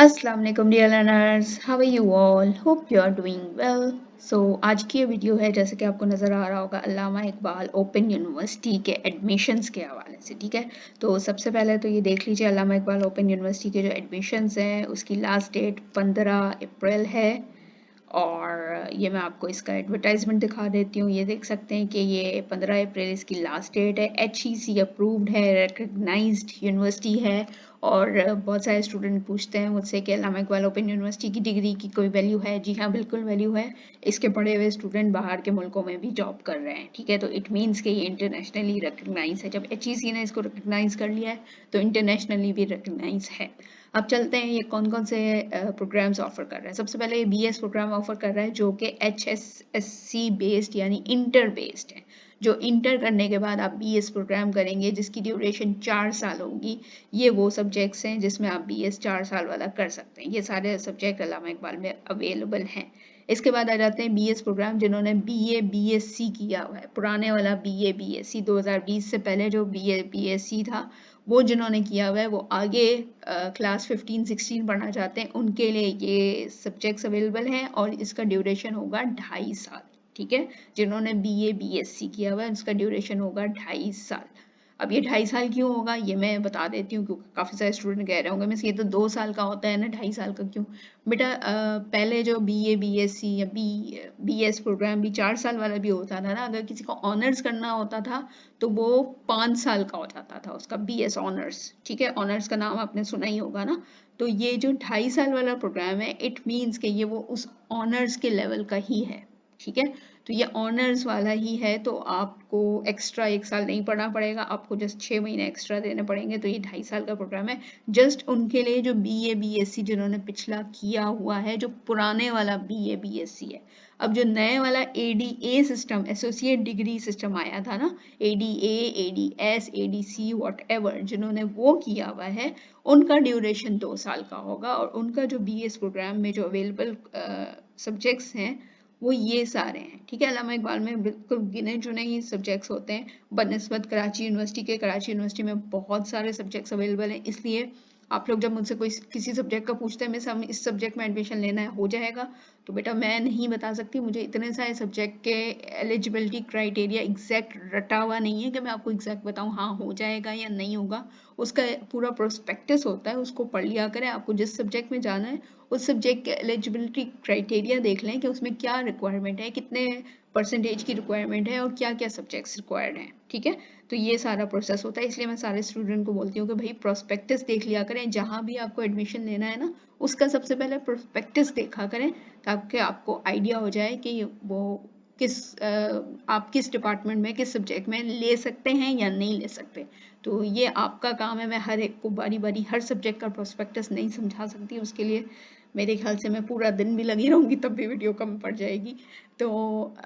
अस्सलाम वालेकुम dear learners, how are you all? Hope you are doing well. So आज की ये वीडियो है, जैसे कि आपको नज़र आ रहा होगा, अल्लामा इकबाल ओपन यूनिवर्सिटी के एडमिशन्स के हवाले से। ठीक है, तो सबसे पहले तो ये देख लीजिए, अल्लामा इकबाल ओपन यूनिवर्सिटी के जो एडमिशन्स हैं उसकी लास्ट डेट 15 अप्रैल है। और ये मैं आपको इसका एडवर्टाइजमेंट दिखा देती हूँ। ये देख सकते हैं कि ये 15 अप्रैल इसकी लास्ट डेट है। HEC अप्रूव्ड है, रिकग्नाइज्ड यूनिवर्सिटी है। और बहुत सारे स्टूडेंट पूछते हैं मुझसे कि अल्लामा इकबाल ओपन यूनिवर्सिटी की डिग्री की कोई वैल्यू है? जी हाँ, बिल्कुल वैल्यू है। इसके पढ़े हुए स्टूडेंट बाहर के मुल्कों में भी जॉब कर रहे हैं। ठीक है, तो इट मीन्स कि ये इंटरनेशनली रिकग्नाइज है। जब HEC ने इसको रिकग्नाइज कर लिया है तो इंटरनेशनली भी रिकग्नाइज है। अब चलते हैं ये कौन कौन से प्रोग्राम्स ऑफर कर रहा है। सबसे पहले ये BS प्रोग्राम ऑफर कर रहा है जो कि HSSC बेस्ड यानी इंटर बेस्ड है। जो इंटर करने के बाद आप BS प्रोग्राम करेंगे जिसकी ड्यूरेशन 4 साल होगी। ये वो सब्जेक्ट्स हैं जिसमें आप BS 4 साल वाला कर सकते हैं। ये सारे सब्जेक्ट अल्लामा इकबाल में अवेलेबल हैं। इसके बाद आ जाते हैं BS प्रोग्राम जिन्होंने BA BSc किया हुआ है। पुराने वाला BA BSc 2020 से पहले जो BA BSc था वो जिन्होंने किया हुआ है, वो आगे क्लास 15-16 पढ़ना चाहते हैं, उनके लिए ये सब्जेक्ट्स अवेलेबल हैं और इसका ड्यूरेशन होगा 2.5 साल। ठीक है, जिन्होंने BA BSc किया हुआ है उसका ड्यूरेशन होगा 2.5 साल। अब ये 2.5 साल क्यों होगा ये मैं बता देती हूँ, क्योंकि काफ़ी सारे स्टूडेंट कह रहे होंगे मिस ये तो 2 साल का होता है ना, 2.5 साल का क्यों? बेटा पहले जो BA BSc या BS प्रोग्राम भी 4 साल वाला भी होता था ना। अगर किसी को ऑनर्स करना होता था तो वो 5 साल का हो जाता था उसका BS ऑनर्स। ठीक है, ऑनर्स का नाम आपने सुना ही होगा ना। तो ये जो 2.5 साल वाला प्रोग्राम है, इट मीन्स कि ये वो उस ऑनर्स के लेवल का ही है। ठीक है, तो ये ऑनर्स वाला ही है, तो आपको एक्स्ट्रा 1 साल नहीं पढ़ना पड़ेगा, आपको जस्ट 6 महीने एक्स्ट्रा देने पड़ेंगे। तो ये 2.5 साल का प्रोग्राम है जस्ट उनके लिए जो BA BSc जिन्होंने पिछला किया हुआ है, जो पुराने वाला BA BSc है। अब जो नए वाला ADA system, associate degree system आया था ना, ADA ADS ADC व्हाटएवर, जिन्होंने वो किया हुआ है उनका ड्यूरेशन 2 साल का होगा। और उनका जो BS प्रोग्राम में जो अवेलेबल सब्जेक्ट्स हैं वो ये सारे हैं। ठीक है, अल्लामा इकबाल में बिल्कुल गिने चुने ही सब्जेक्ट्स होते हैं बनस्बत कराची यूनिवर्सिटी के। कराची यूनिवर्सिटी में बहुत सारे सब्जेक्ट्स अवेलेबल हैं, इसलिए आप लोग जब मुझसे कोई किसी सब्जेक्ट का पूछते हैं मिस हम इस सब्जेक्ट में एडमिशन लेना है, हो जाएगा? तो बेटा मैं नहीं बता सकती, मुझे इतने सारे सब्जेक्ट के एलिजिबिलिटी क्राइटेरिया एग्जैक्ट रटा हुआ नहीं है कि मैं आपको एग्जैक्ट बताऊं हाँ हो जाएगा या नहीं होगा। उसका पूरा प्रोस्पेक्टस होता है, उसको पढ़ लिया करें। आपको जिस सब्जेक्ट में जाना है उस सब्जेक्ट के एलिजिबिलिटी क्राइटेरिया देख लें कि उसमें क्या रिक्वायरमेंट है, कितने परसेंटेज की रिक्वायरमेंट है और क्या क्या सब्जेक्ट्स रिक्वायर्ड हैं। ठीक है, तो ये सारा प्रोसेस होता है। इसलिए मैं सारे स्टूडेंट को बोलती हूँ कि भाई प्रोस्पेक्टस देख लिया करें, जहाँ भी आपको एडमिशन लेना है ना उसका सबसे पहले प्रोस्पेक्टस देखा करें, ताकि आपको आइडिया हो जाए कि वो किस आप किस डिपार्टमेंट में किस सब्जेक्ट में ले सकते हैं या नहीं ले सकते। तो ये आपका काम है। मैं हर एक को बारी बारी हर सब्जेक्ट का प्रोस्पेक्टस नहीं समझा सकती, उसके लिए मेरे ख्याल से मैं पूरा दिन भी लगी रहूंगी तब भी वीडियो कम पड़ जाएगी। तो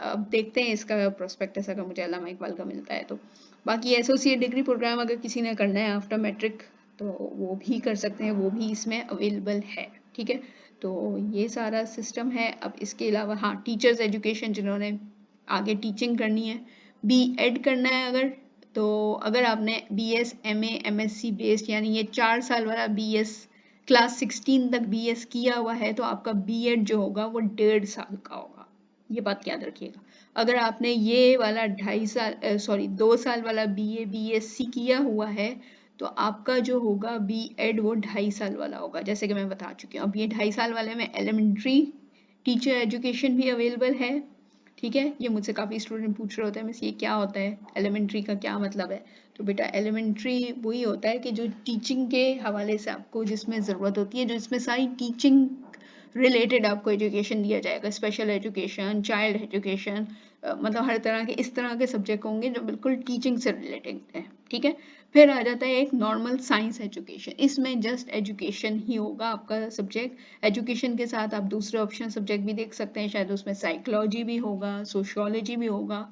अब देखते हैं इसका प्रोस्पेक्टस अगर मुझे अल्लामा इकबाल का मिलता है तो। बाकी एसोसिएट डिग्री प्रोग्राम अगर किसी ने करना है आफ्टर मैट्रिक तो वो भी कर सकते हैं, वो भी इसमें अवेलेबल है। ठीक है, तो ये सारा सिस्टम है। अब इसके अलावा हाँ, टीचर्स एजुकेशन जिन्होंने आगे टीचिंग करनी है, BEd करना है अगर, तो अगर आपने BS MA MSc बेस्ड यानी ये 4 साल वाला BS क्लास 16 तक BS किया हुआ है तो आपका BEd जो होगा वो 1.5 साल का होगा। ये बात याद रखिएगा। अगर आपने ये वाला 2 साल वाला BA BSc किया हुआ है तो आपका जो होगा BEd वो 2.5 साल वाला होगा, जैसे कि मैं बता चुकी हूँ। अब ये 2.5 साल वाले में एलिमेंट्री टीचर एजुकेशन भी अवेलेबल है। ठीक है, ये मुझसे काफ़ी स्टूडेंट पूछ रहे होते हैं मिस ये क्या होता है, एलिमेंट्री का क्या मतलब है? तो बेटा एलिमेंट्री वही होता है कि जो टीचिंग के हवाले से आपको जिसमें ज़रूरत होती है, जो इसमें सारी टीचिंग रिलेटेड आपको एजुकेशन दिया जाएगा, स्पेशल एजुकेशन, चाइल्ड एजुकेशन, मतलब हर तरह के इस तरह के सब्जेक्ट होंगे जो बिल्कुल टीचिंग से रिलेटेड है। ठीक है, फिर आ जाता है एक नॉर्मल साइंस एजुकेशन, इसमें जस्ट एजुकेशन ही होगा आपका सब्जेक्ट। एजुकेशन के साथ आप दूसरे ऑप्शन सब्जेक्ट भी देख सकते हैं, शायद उसमें साइकोलॉजी भी होगा, सोशियोलॉजी भी होगा।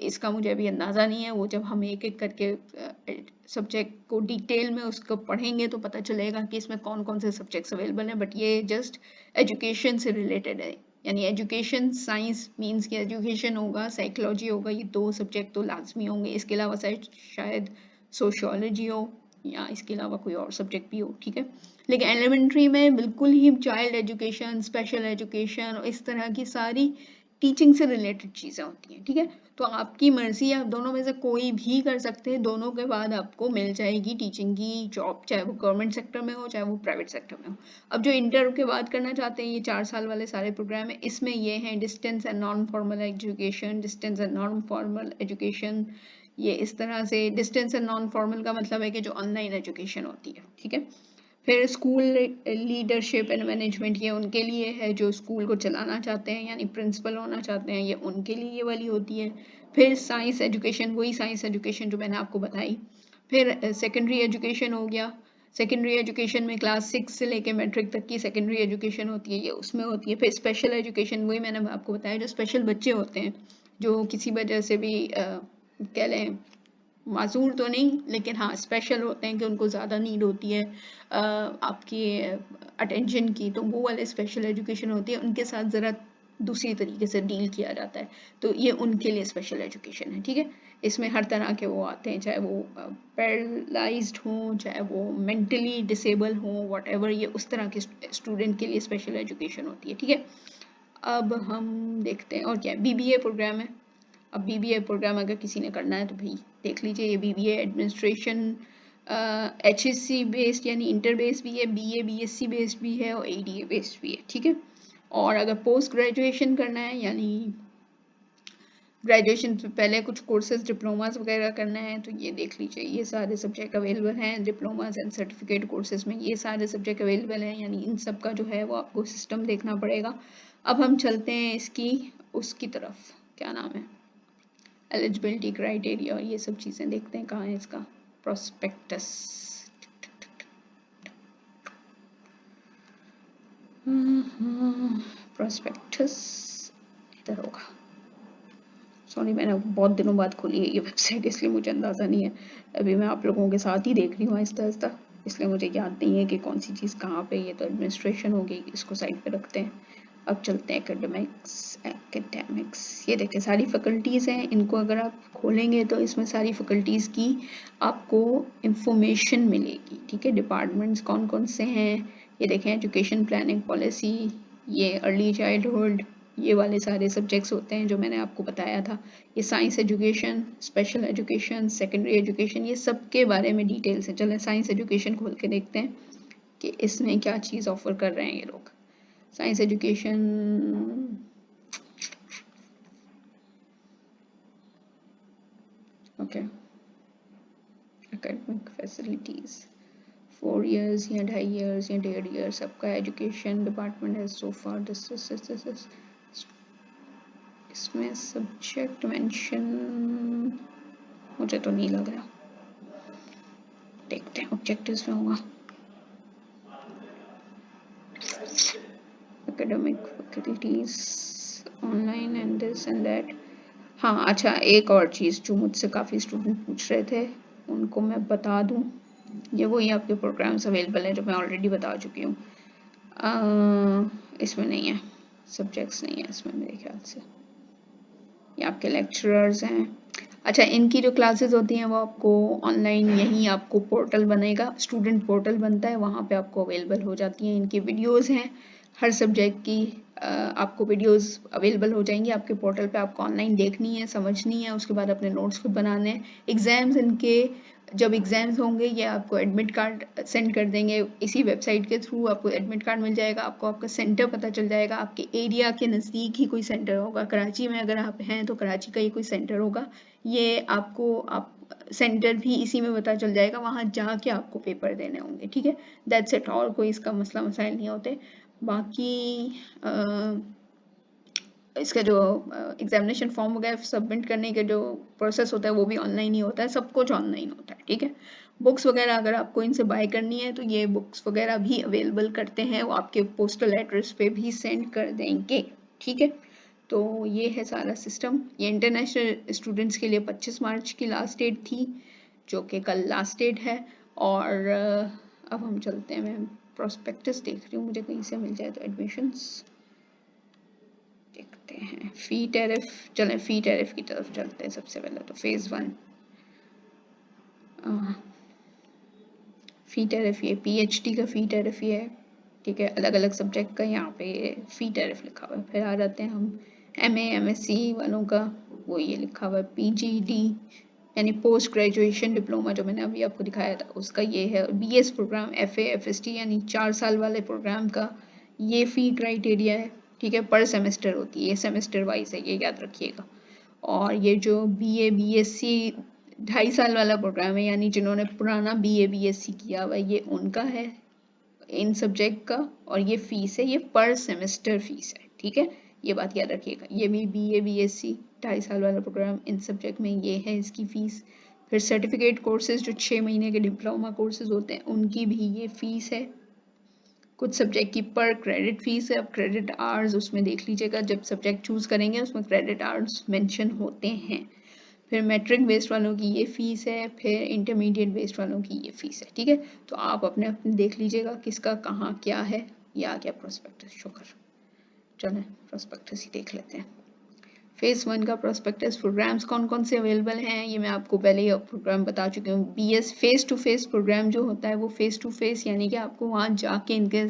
इसका मुझे अभी अंदाज़ा नहीं है, वो जब हम एक एक करके सब्जेक्ट को डिटेल में उसको पढ़ेंगे तो पता चलेगा कि इसमें कौन कौन से सब्जेक्ट्स अवेलेबल हैं। बट ये जस्ट एजुकेशन से रिलेटेड है, यानी एजुकेशन साइंस मीन्स कि एजुकेशन होगा, साइकोलॉजी होगा, ये 2 सब्जेक्ट तो लाजमी होंगे। इसके अलावा शायद सोशियोलॉजी हो, या इसके अलावा कोई और सब्जेक्ट भी हो, ठीक है। लेकिन एलिमेंट्री में बिल्कुल ही चाइल्ड एजुकेशन, स्पेशल एजुकेशन और इस तरह की सारी टीचिंग से रिलेटेड चीज़ें होती हैं, ठीक है। तो आपकी मर्जी, आप दोनों में से कोई भी कर सकते हैं, दोनों के बाद आपको मिल जाएगी टीचिंग की जॉब, चाहे वो गवर्नमेंट सेक्टर में हो चाहे वो प्राइवेट सेक्टर में हो। अब जो इंटर के बाद करना चाहते हैं, ये 4 साल वाले सारे प्रोग्राम है, इसमें ये हैं distance and non formal education, distance and non formal education. ये इस तरह से डिस्टेंस एंड नॉन फॉर्मल का मतलब है कि जो ऑनलाइन एजुकेशन होती है, ठीक है। फिर स्कूल लीडरशिप एंड मैनेजमेंट, ये उनके लिए है जो स्कूल को चलाना चाहते हैं, यानी प्रिंसिपल होना चाहते हैं, ये उनके लिए ये वाली होती है। फिर साइंस एजुकेशन, वही साइंस एजुकेशन जो मैंने आपको बताई। फिर सेकेंडरी एजुकेशन हो गया, सेकेंडरी एजुकेशन में क्लास 6 से लेके मैट्रिक तक की सेकेंडरी एजुकेशन होती है, ये उसमें होती है। फिर स्पेशल एजुकेशन, वही मैंने आपको बताया, जो स्पेशल बच्चे होते हैं जो किसी वजह से भी कह लें मासूर तो नहीं, लेकिन हाँ स्पेशल होते हैं कि उनको ज़्यादा नीड होती है आपकी अटेंशन की, तो वो वाले स्पेशल एजुकेशन होती है, उनके साथ ज़रा दूसरी तरीके से डील किया जाता है, तो ये उनके लिए स्पेशल एजुकेशन है, ठीक है। इसमें हर तरह के वो आते हैं, चाहे वो पैरालाइज्ड हों, चाहे वो मेंटली डिसेबल हों, व्हाटएवर, ये उस तरह के स्टूडेंट के लिए स्पेशल एजुकेशन होती है, ठीक है। अब हम देखते हैं और क्या है, बीबीए प्रोग्राम है। अब बीबीए प्रोग्राम अगर किसी ने करना है तो भाई देख लीजिए, ये बीबीए एडमिनिस्ट्रेशन एचएससी बेस्ड यानी इंटर बेस्ड भी है, बीए बीएससी बेस्ड भी है और एडीए बेस्ड भी है, ठीक है। और अगर पोस्ट ग्रेजुएशन करना है, यानी ग्रेजुएशन से पहले कुछ कोर्सेज डिप्लोमास वगैरह करना है, तो ये देख लीजिए, ये सारे सब्जेक्ट अवेलेबल हैं डिप्लोमास एंड सर्टिफिकेट कोर्सेज में, ये सारे सब्जेक्ट अवेलेबल हैं, यानी इन सब का जो है वो आपको सिस्टम देखना पड़ेगा। अब हम चलते हैं इसकी उसकी तरफ, क्या नाम है, एलिजिबिलिटी क्राइटेरिया और ये सब चीज़ें देखते हैं, कहाँ है इसका प्रोस्पेक्टस। प्रोस्पेक्टस इधर होगा, सॉरी मैंने बहुत दिनों बाद खोली है ये वेबसाइट, इसलिए मुझे अंदाज़ा नहीं है, अभी मैं आप लोगों के साथ ही देख रही हूँ आहिस्ता आहिस्ता, इसलिए मुझे याद नहीं है कि कौन सी चीज़ कहाँ पे। ये तो एडमिनिस्ट्रेशन हो गई, इसको साइड पे रखते हैं। अब चलते हैं एकेडमिक्स, ये देखें सारी फैकल्टीज़ हैं, इनको अगर आप खोलेंगे तो इसमें सारी फैकल्टीज़ की आपको इंफॉर्मेशन मिलेगी, ठीक है। डिपार्टमेंट्स कौन कौन से हैं ये देखें, एजुकेशन प्लानिंग पॉलिसी, ये अर्ली चाइल्डहुड, ये वाले सारे सब्जेक्ट्स होते हैं जो मैंने आपको बताया था। ये science education, special education, secondary education, ये सब के बारे में डिटेल से। चलें साइंस एजुकेशन खोल के देखते हैं कि इसमें क्या चीज़ ऑफर कर रहे हैं ये लोग। Science education, okay, academic facilities 4 years या 2.5 years या 1.5 years सबका एजुकेशन डिपार्टमेंट है सो फार। दिस इसमें सब्जेक्ट मेंशन मुझे तो नहीं लग रहा, देखते हैं ऑब्जेक्टिव्स में होगा। Academic faculties online and this and that. हाँ अच्छा, एक और चीज़ जो मुझसे काफ़ी स्टूडेंट पूछ रहे थे उनको मैं बता दूँ, ये वही आपके प्रोग्राम्स अवेलेबल हैं जो मैं ऑलरेडी बता चुकी हूँ। इसमें नहीं है, सब्जेक्ट्स नहीं है इसमें मेरे ख्याल से, ये आपके लेक्चरर्स हैं। अच्छा, इनकी जो क्लासेस होती हैं वो आपको ऑनलाइन, यहीं आपको पोर्टल बनेगा, स्टूडेंट पोर्टल बनता है, वहाँ पे आपको अवेलेबल हो जाती हैं। इनकी वीडियोस हैं हर सब्जेक्ट की, आपको वीडियोस अवेलेबल हो जाएंगी आपके पोर्टल पे, आपको ऑनलाइन देखनी है, समझनी है, उसके बाद अपने नोट्स खुद बनाने हैं। एग्ज़ाम्स इनके, जब एग्ज़ाम्स होंगे ये आपको एडमिट कार्ड सेंड कर देंगे, इसी वेबसाइट के थ्रू आपको एडमिट कार्ड मिल जाएगा, आपको आपका सेंटर पता चल जाएगा, आपके एरिया के नज़दीक ही कोई सेंटर होगा, कराची में अगर आप हैं तो कराची का ही कोई सेंटर होगा, ये आपको आप सेंटर भी इसी में पता चल जाएगा, वहाँ जाके आपको पेपर देने होंगे, ठीक है। दैट्स इट, और कोई इसका मसला मसाइल नहीं होते। बाकी इसका जो एग्जामिनेशन फॉर्म वगैरह सबमिट करने के जो प्रोसेस होता है वो भी ऑनलाइन ही होता है, सब कुछ ऑनलाइन होता है, ठीक है। बुक्स वगैरह अगर आपको इनसे बाय करनी है तो ये बुक्स वगैरह भी अवेलेबल करते हैं, वो आपके पोस्टल एड्रेस पे भी सेंड कर देंगे, ठीक है। तो ये है सारा सिस्टम। ये इंटरनेशनल स्टूडेंट्स के लिए 25 मार्च की लास्ट डेट थी, जो कि कल लास्ट डेट है। और अब हम चलते हैं, मैं प्रोस्पेक्टस देख रही हूँ मुझे कहीं से मिल जाए तो एडमिशन्स देखते हैं। फ़ी टैरिफ, चलें फ़ी टैरिफ की तरफ चलते हैं। सबसे पहले तो फेज़ 1, फ़ी टैरिफ ये पीएचडी का फ़ी टैरिफ ये है, ठीक है। अलग अलग सब्जेक्ट का यहाँ पे फ़ी टैरिफ लिखा हुआ है। फिर आ जाते हैं हम एमए एमएससी वालों का, वो ये लिखा हुआ है पीजीडी यानी पोस्ट ग्रेजुएशन डिप्लोमा, जो मैंने अभी आपको दिखाया था उसका ये है। बीएस प्रोग्राम एफए एफएसटी यानी 4 साल वाले प्रोग्राम का ये फ़ी क्राइटेरिया है, ठीक है। पर सेमेस्टर होती है, ये सेमेस्टर वाइज है, ये याद रखिएगा। और ये जो बीए बीएससी 2.5 साल वाला प्रोग्राम है, यानी जिन्होंने पुराना बीए बीएससी किया हुआ ये उनका है इन सब्जेक्ट का, और ये फीस है, ये पर सेमेस्टर फीस है, ठीक है। ये बात याद रखिएगा, ये भी बीए बीएससी 2.5 साल वाला प्रोग्राम इन सब्जेक्ट में ये है इसकी फीस। फिर सर्टिफिकेट कोर्सेज जो 6 महीने के डिप्लोमा कोर्सेज होते हैं उनकी भी ये फीस है। कुछ सब्जेक्ट की पर क्रेडिट फीस है। अब क्रेडिट आवर्स उसमें देख लीजिएगा, जब सब्जेक्ट चूज करेंगे उसमें क्रेडिट आवर्स मेंशन होते हैं। फिर मैट्रिक बेस्ड वालों की ये फीस है, फिर इंटरमीडिएट बेस्ड वालों की ये फीस है, ठीक है। तो आप अपने अपने देख लीजिएगा किसका कहाँ क्या है। ये आ गया प्रोस्पेक्टस, शुक्र। चलें प्रोस्पेक्टस ही देख लेते हैं। फेज 1 का प्रोस्पेक्टस प्रोग्राम्स कौन कौन से अवेलेबल हैं ये मैं आपको पहले ही प्रोग्राम बता चुकी हूँ। BS face to face programme जो होता है वो फेस टू फेस यानी कि आपको वहाँ जाके इनके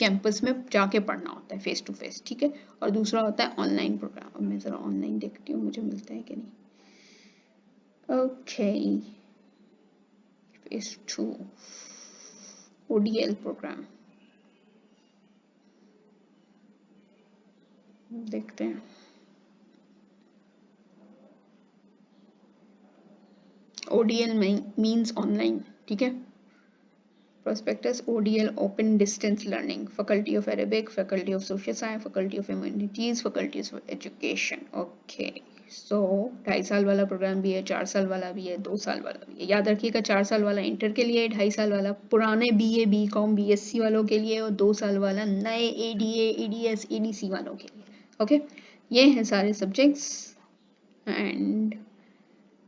कैंपस में जाके पढ़ना होता है फेस टू फेस, ठीक है। और दूसरा होता है ऑनलाइन प्रोग्राम। अब मैं ज़रा ऑनलाइन देखती हूँ मुझे मिलता है कि नहीं। ओके, फेस 2 ओडीएल प्रोग्राम देखते हैं। ODL मीन्स ऑनलाइन, ठीक है। Prospectus ODL Open Distance Learning, Faculty of Arabic, Faculty of Social Science, Faculty of Humanities, Faculty of Education. Okay, so 2.5 साल वाला प्रोग्राम भी है, 4 साल वाला भी है, 2 साल वाला भी है। याद रखिएगा 4 साल वाला इंटर के लिए, 2.5 साल वाला पुराने बीए बीकॉम बीएससी वालों के लिए, और 2 साल वाला नए एडीए एडीएस एडीसी वालों के लिए। ओके, ये हैं सारे सब्जेक्ट्स। एंड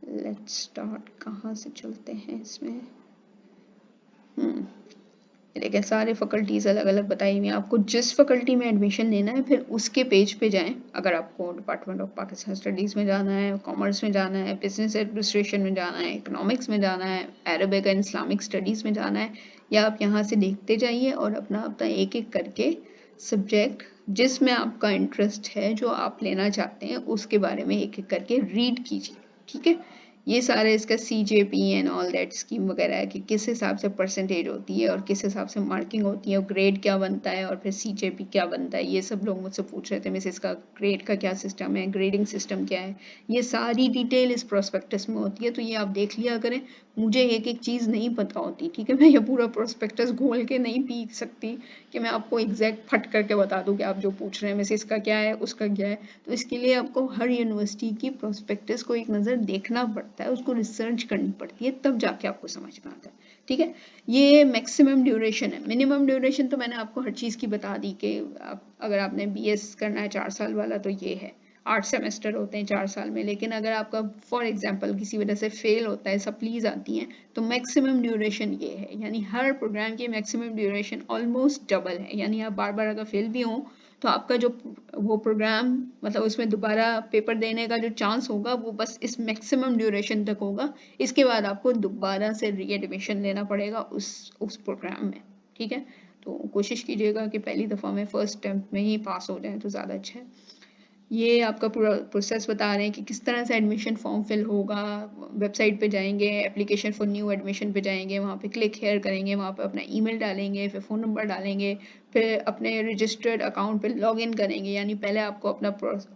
लेट्स स्टार्ट, कहाँ से चलते हैं इसमें। देखिए सारे फैकल्टीज़ अलग अलग बताई हुई हैं। आपको जिस फैकल्टी में एडमिशन लेना है फिर उसके पेज पे जाएं। अगर आपको डिपार्टमेंट ऑफ पाकिस्तान स्टडीज़ में जाना है, कॉमर्स में जाना है, बिजनेस एडमिनिस्ट्रेशन में जाना है, इकोनॉमिक्स में जाना है, अरबिक एंड इस्लामिक स्टडीज़ में जाना है, या आप यहाँ से देखते जाइए और अपना अपना एक एक करके सब्जेक्ट जिसमें आपका इंटरेस्ट है, जो आप लेना चाहते हैं, उसके बारे में एक एक करके रीड कीजिए, ठीक है। ये सारे इसका CJP and all that scheme वगैरह है कि किस हिसाब से परसेंटेज होती है और किस हिसाब से मार्किंग होती है, और ग्रेड क्या बनता है और फिर CJP क्या बनता है। ये सब लोग मुझसे पूछ रहे थे मिस इसका ग्रेड का क्या सिस्टम है, ग्रेडिंग सिस्टम क्या है। ये सारी डिटेल इस प्रोस्पेक्टस में होती है, तो ये आप देख लिया करें। मुझे एक एक चीज़ नहीं पता होती, ठीक है। मैं ये पूरा प्रोस्पेक्टस घोल के नहीं पी सकती कि मैं आपको एग्जैक्ट फट करके बता दूं कि आप जो पूछ रहे हैं मिस इसका क्या है उसका क्या है। तो इसके लिए आपको हर यूनिवर्सिटी की प्रोस्पेक्टस को एक नज़र देखना पड़ता है, उसको रिसर्च करनी पड़ती है, तब जाके आपको समझ में आता है, ठीक है। ये मैक्सिमम ड्यूरेशन है। मिनिमम ड्यूरेशन तो मैंने आपको हर चीज़ की बता दी कि अगर आपने BS करना है 4 साल वाला तो ये है। 8 सेमेस्टर होते हैं 4 साल में, लेकिन अगर आपका फॉर एग्जांपल किसी वजह से फेल होता है, सप्लीज आती हैं, तो मैक्सिमम ड्यूरेशन ये है। यानी हर प्रोग्राम की मैक्सिमम ड्यूरेशन ऑलमोस्ट डबल है। यानी आप बार बार अगर फेल भी हों तो आपका जो वो प्रोग्राम मतलब उसमें दोबारा पेपर देने का जो चांस होगा वो बस इस मैक्सिमम ड्यूरेशन तक होगा। इसके बाद आपको दोबारा से री एडमिशन लेना पड़ेगा उस प्रोग्राम में, ठीक है। तो कोशिश कीजिएगा कि पहली दफ़ा में फर्स्ट अटेम्प्ट में ही पास हो जाए तो ज़्यादा अच्छा है। ये आपका पूरा प्रोसेस बता रहे हैं कि किस तरह से एडमिशन फॉर्म फिल होगा। वेबसाइट पे जाएंगे, एप्लीकेशन फॉर न्यू एडमिशन पे जाएंगे, वहाँ पे क्लिक हेयर करेंगे, वहाँ पे अपना ईमेल डालेंगे, फिर फ़ोन नंबर डालेंगे, फिर अपने रजिस्टर्ड अकाउंट पे लॉगिन करेंगे। यानी पहले आपको अपना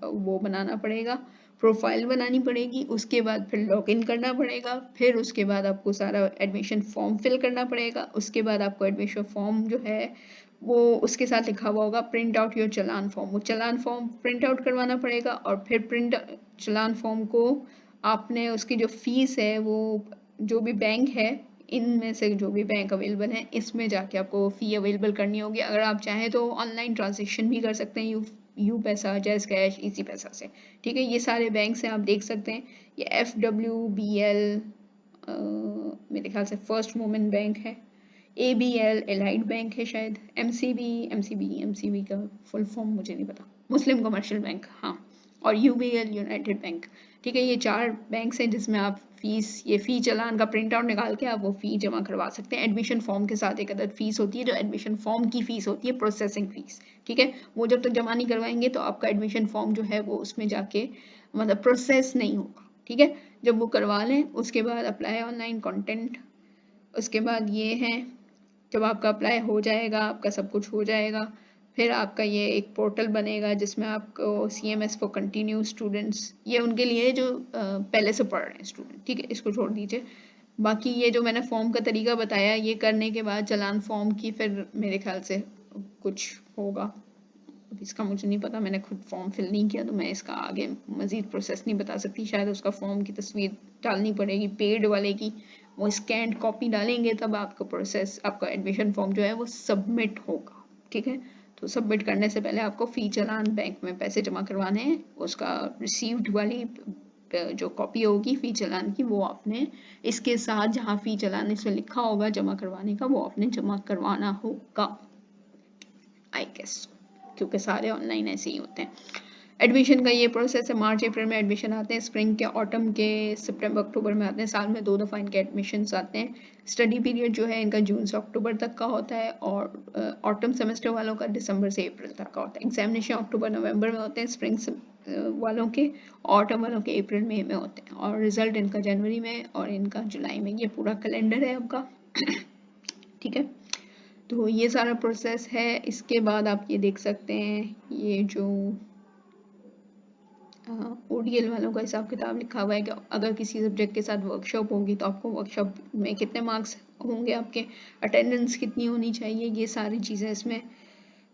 वो बनाना पड़ेगा, प्रोफाइल बनानी पड़ेगी, उसके बाद फिर लॉगिन करना पड़ेगा, फिर उसके बाद आपको सारा एडमिशन फॉर्म फिल करना पड़ेगा। उसके बाद आपको एडमिशन फॉर्म जो है वो उसके साथ लिखा हुआ होगा print out your challan form. वो चलान फॉर्म प्रिंट आउट करवाना पड़ेगा, और फिर चलान फॉर्म को आपने उसकी जो फीस है वो जो भी बैंक है इनमें से जो भी बैंक अवेलेबल है इसमें जाके आपको फ़ी अवेलेबल करनी होगी। अगर आप चाहें तो ऑनलाइन ट्रांजेक्शन भी कर सकते हैं यू पैसा, जैज़ कैश, इजी पैसा से, ठीक है। ये सारे बैंक से आप देख सकते हैं। ये FWBL मेरे ख्याल से फर्स्ट वुमेन बैंक है, ABL एलाइड बैंक है शायद, MCB का फुल फॉर्म मुझे नहीं पता, मुस्लिम कमर्शियल बैंक, हाँ, और UBL यूनाइटेड बैंक, ठीक है। ये 4 बैंक्स हैं जिसमें आप ये फ़ी चालान का प्रिंट आउट निकाल के आप वो फ़ी जमा करवा सकते हैं। एडमिशन फॉर्म के साथ एक अदर फ़ीस होती है जो एडमिशन फॉर्म की फ़ीस होती है, प्रोसेसिंग फ़ीस, ठीक है। वो जब तक जमा नहीं करवाएंगे तो आपका एडमिशन फॉर्म जो है वो उसमें जाके मतलब प्रोसेस नहीं होगा, ठीक है। जब वो करवा लें उसके बाद अप्लाई ऑनलाइन कंटेंट, उसके बाद ये है जब आपका अप्लाई हो जाएगा, आपका सब कुछ हो जाएगा, फिर आपका ये एक पोर्टल बनेगा जिसमें आपको CMS फॉर कंटिन्यू स्टूडेंट्स, ये उनके लिए जो पहले से पढ़ रहे हैं स्टूडेंट, ठीक है, इसको छोड़ दीजिए। बाकी ये जो मैंने फॉर्म का तरीका बताया, ये करने के बाद चालान फॉर्म की फिर मेरे ख्याल से कुछ होगा, इसका मुझे नहीं पता, मैंने खुद फॉर्म फिल नहीं किया तो मैं इसका आगे मज़ीद प्रोसेस नहीं बता सकती। शायद उसका फॉर्म की तस्वीर डालनी पड़ेगी पेड वाले की, वो स्कैंड कॉपी डालेंगे तब आपका प्रोसेस, आपका एडमिशन फॉर्म जो है वो सबमिट होगा, ठीक है। तो सबमिट करने से पहले आपको फ़ी चालान बैंक में पैसे जमा करवाने हैं, उसका रिसीव्ड वाली जो कॉपी होगी फ़ी चालान की वो आपने इसके साथ जहाँ फ़ी चालान इसमें लिखा होगा जमा करवाने का वो आपने जमा करवाना होगा, आई गेस, क्योंकि सारे ऑनलाइन ऐसे ही होते हैं। एडमिशन का ये प्रोसेस है, मार्च अप्रैल में एडमिशन आते हैं, स्प्रिंग के, ऑटम के, सितंबर अक्टूबर में आते हैं, साल में 2 दफ़ा इनके एडमिशन्स आते हैं। स्टडी पीरियड जो है इनका जून से अक्टूबर तक का होता है और ऑटम सेमेस्टर वालों का दिसंबर से अप्रैल तक का होता है। एग्जामिनेशन अक्टूबर नवंबर में होते हैं स्प्रिंग वालों के, ऑटम वालों के अप्रैल मई में होते हैं और रिजल्ट इनका जनवरी में और इनका जुलाई में। ये पूरा कैलेंडर है आपका ठीक है। तो ये सारा प्रोसेस है। इसके बाद आप ये देख सकते हैं ये जो ODL वालों का हिसाब किताब लिखा हुआ है कि अगर किसी सब्जेक्ट के साथ वर्कशॉप होगी तो आपको वर्कशॉप में कितने मार्क्स होंगे, आपके अटेंडेंस कितनी होनी चाहिए, ये सारी चीज़ें इसमें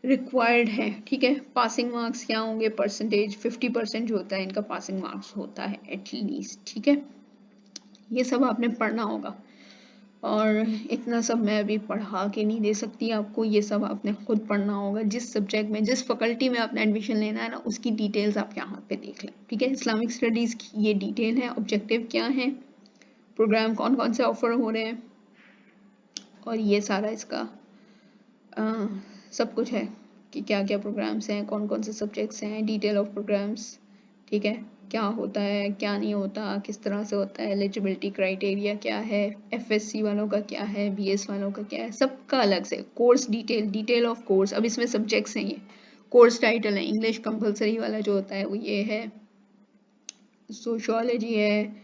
रिक्वायर्ड है, ठीक है। पासिंग मार्क्स क्या होंगे, परसेंटेज 50% जो होता है इनका पासिंग मार्क्स होता है एटलीस्ट, ठीक है। ये सब आपने पढ़ना होगा और इतना सब मैं अभी पढ़ा के नहीं दे सकती आपको, ये सब आपने खुद पढ़ना होगा। जिस सब्जेक्ट में, जिस फैकल्टी में आपने एडमिशन लेना है ना, उसकी डिटेल्स आप यहाँ पे देख लें, ठीक है। इस्लामिक स्टडीज़ की ये डिटेल है, ऑब्जेक्टिव क्या है, प्रोग्राम कौन कौन से ऑफर हो रहे हैं और ये सारा इसका सब कुछ है कि क्या क्या प्रोग्राम्स हैं, कौन कौन से सब्जेक्ट्स हैं, डिटेल ऑफ प्रोग्राम्स, ठीक है, क्या होता है क्या नहीं होता, किस तरह से होता है, एलिजिबिलिटी क्राइटेरिया क्या है, FSC वालों का क्या है, BS वालों का क्या है, सबका अलग से कोर्स डिटेल ऑफ कोर्स। अब इसमें सब्जेक्ट्स हैं, ये कोर्स टाइटल है, इंग्लिश कंपलसरी वाला जो होता है वो ये है, सोशियोलॉजी है,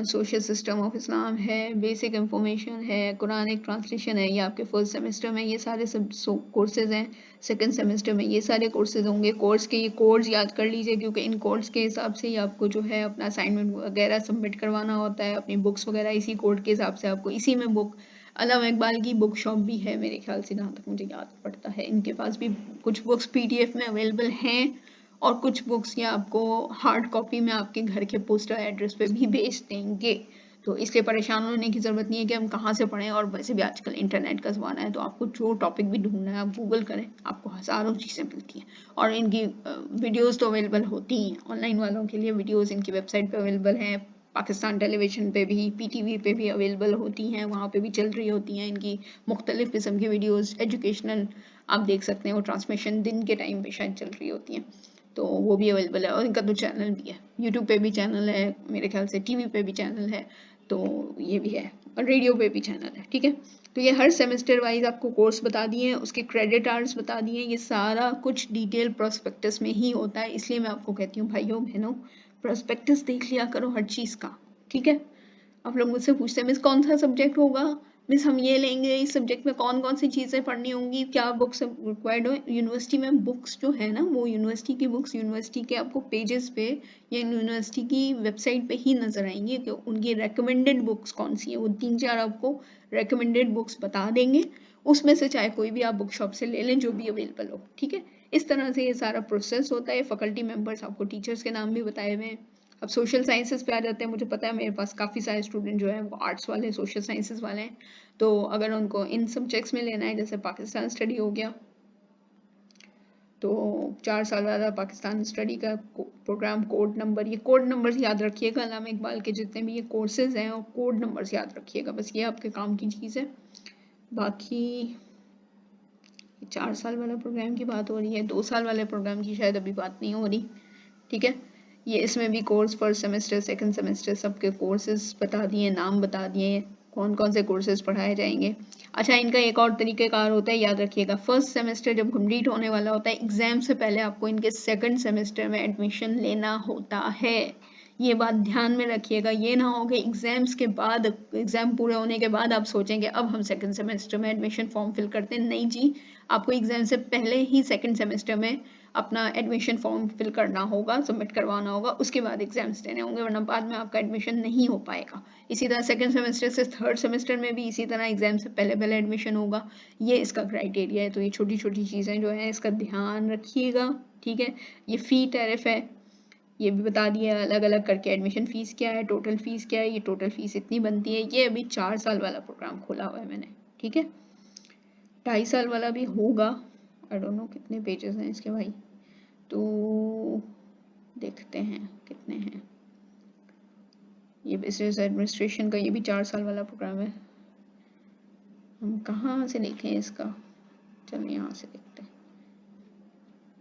सोशल सिस्टम ऑफ इस्लाम है, बेसिक इंफॉर्मेशन है, कुरानिक ट्रांसलेशन है, ये आपके फर्स्ट सेमेस्टर में ये सारे सब कोर्सेज हैं। सेकंड सेमेस्टर में ये सारे कोर्सेज होंगे। कोर्स के ये कोड्स याद कर लीजिए क्योंकि इन कोड्स के हिसाब से ही आपको जो है अपना असाइनमेंट वगैरह सबमिट करवाना होता है, अपनी बुक्स वगैरह इसी कोड के हिसाब से आपको, इसी में बुक अल्लामा इकबाल की बुक शॉप भी है मेरे ख्याल से, जहाँ तक मुझे याद पड़ता है इनके पास भी कुछ बुक्स PDF में अवेलेबल हैं और कुछ बुक्स ये आपको हार्ड कॉपी में आपके घर के पोस्टल एड्रेस पे भी भेज देंगे। तो इसलिए परेशान होने की ज़रूरत नहीं है कि हम कहाँ से पढ़ें, और वैसे भी आजकल इंटरनेट का ज़माना है तो आपको जो टॉपिक भी ढूंढना है आप गूगल करें, आपको हज़ारों चीज़ें मिलती हैं और इनकी वीडियोस तो अवेलेबल होती ही हैं। ऑनलाइन वालों के लिए वीडियोस इनकी वेबसाइट पे अवेलेबल हैं, पाकिस्तान टेलीविज़न पे भी, PTV पे भी अवेलेबल होती हैं, वहाँ पे भी चल रही होती हैं इनकी मुख्तलिफ़ किस्म की वीडियोस एजुकेशनल, आप देख सकते हैं वो ट्रांसमिशन दिन के टाइम पे शायद चल रही होती हैं, तो वो भी अवेलेबल है। और इनका तो चैनल भी है, यूट्यूब पे भी चैनल है मेरे ख्याल से, TV पे भी चैनल है, तो ये भी है, और रेडियो पे भी चैनल है, ठीक है। तो ये हर सेमेस्टर वाइज आपको कोर्स बता दिए हैं, उसके क्रेडिट आवर्स बता दिए हैं, ये सारा कुछ डिटेल प्रोस्पेक्टस में ही होता है। इसलिए मैं आपको कहती हूँ भाइयों बहनों, प्रोस्पेक्टस देख लिया करो हर चीज़ का, ठीक है। आप लोग मुझसे पूछते हैं मिस कौन सा सब्जेक्ट होगा, मिस हम ये लेंगे, इस सब्जेक्ट में कौन कौन सी चीज़ें पढ़नी होंगी, क्या बुक्स रिक्वायर्ड हो। यूनिवर्सिटी में बुक्स जो है ना, वो यूनिवर्सिटी की बुक्स यूनिवर्सिटी के आपको पेजेस पे या यूनिवर्सिटी की वेबसाइट पे ही नज़र आएंगी कि उनकी रेकमेंडेड बुक्स कौन सी है, वो 3-4 आपको रेकमेंडेड बुक्स बता देंगे, उसमें से चाहे कोई भी आप बुक शॉप से ले लें जो भी अवेलेबल हो, ठीक है। इस तरह से ये सारा प्रोसेस होता है। फैकल्टी मेंबर्स, आपको टीचर्स के नाम भी बताए हुए हैं। अब सोशल साइंसेस पे आ जाते हैं। मुझे पता है मेरे पास काफ़ी सारे स्टूडेंट जो है वो आर्ट्स वाले, सोशल साइंसेस वाले हैं, तो अगर उनको इन सब्जेक्ट्स में लेना है, जैसे पाकिस्तान स्टडी हो गया, तो 4 साल वाला पाकिस्तान स्टडी का प्रोग्राम कोड नंबर, ये कोड नंबर्स याद रखिएगा, अल्लामा इकबाल के जितने भी ये कोर्सेज हैं और कोड नंबर्स याद रखिएगा, बस ये आपके काम की चीज़ है। बाकी 4 साल वाला प्रोग्राम की बात हो रही है, 2 साल वाले प्रोग्राम की शायद अभी बात नहीं हो रही, ठीक है। ये इसमें भी course first semester second semester सबके कोर्सेज बता दिए, नाम बता दिए, कौन कौन से कोर्सेज पढ़ाए जाएंगे। अच्छा, इनका एक और तरीक़ेकार होता है, याद रखिएगा। फर्स्ट सेमेस्टर जब कंप्लीट होने वाला होता है, एग्जाम से पहले आपको इनके सेकंड सेमेस्टर में एडमिशन लेना होता है। ये बात ध्यान में रखिएगा। ये ना हो कि एग्जाम्स के बाद, एग्जाम पूरे होने के बाद आप सोचेंगे अब हम सेकंड सेमेस्टर में एडमिशन फॉर्म फिल करते हैं। नहीं जी, आपको एग्जाम से पहले ही सेकंड सेमेस्टर में अपना एडमिशन फॉर्म फिल करना होगा, सबमिट करवाना होगा, उसके बाद एग्जाम्स देने होंगे, वरना बाद में आपका एडमिशन नहीं हो पाएगा। इसी तरह सेकंड सेमेस्टर से थर्ड सेमेस्टर में भी इसी तरह एग्जाम से पहले पहले एडमिशन होगा। ये इसका क्राइटेरिया है। तो ये छोटी छोटी चीज़ें जो हैं इसका ध्यान रखिएगा, ठीक है। ये फ़ी टैरिफ है, ये भी बता दिया अलग अलग करके। एडमिशन फ़ीस क्या है, टोटल फ़ीस क्या है, ये टोटल फ़ीस इतनी बनती है। ये अभी 4 साल वाला प्रोग्राम खोला हुआ है मैंने, ठीक है। 2.5 साल वाला भी होगा, आई डोंट नो कितने पेजेस हैं इसके भाई, तो देखते हैं कितने हैं। ये बिजनेस एडमिनिस्ट्रेशन का ये भी 4 साल वाला प्रोग्राम है। हम कहाँ से देखें इसका, चलिए यहाँ से देखते हैं।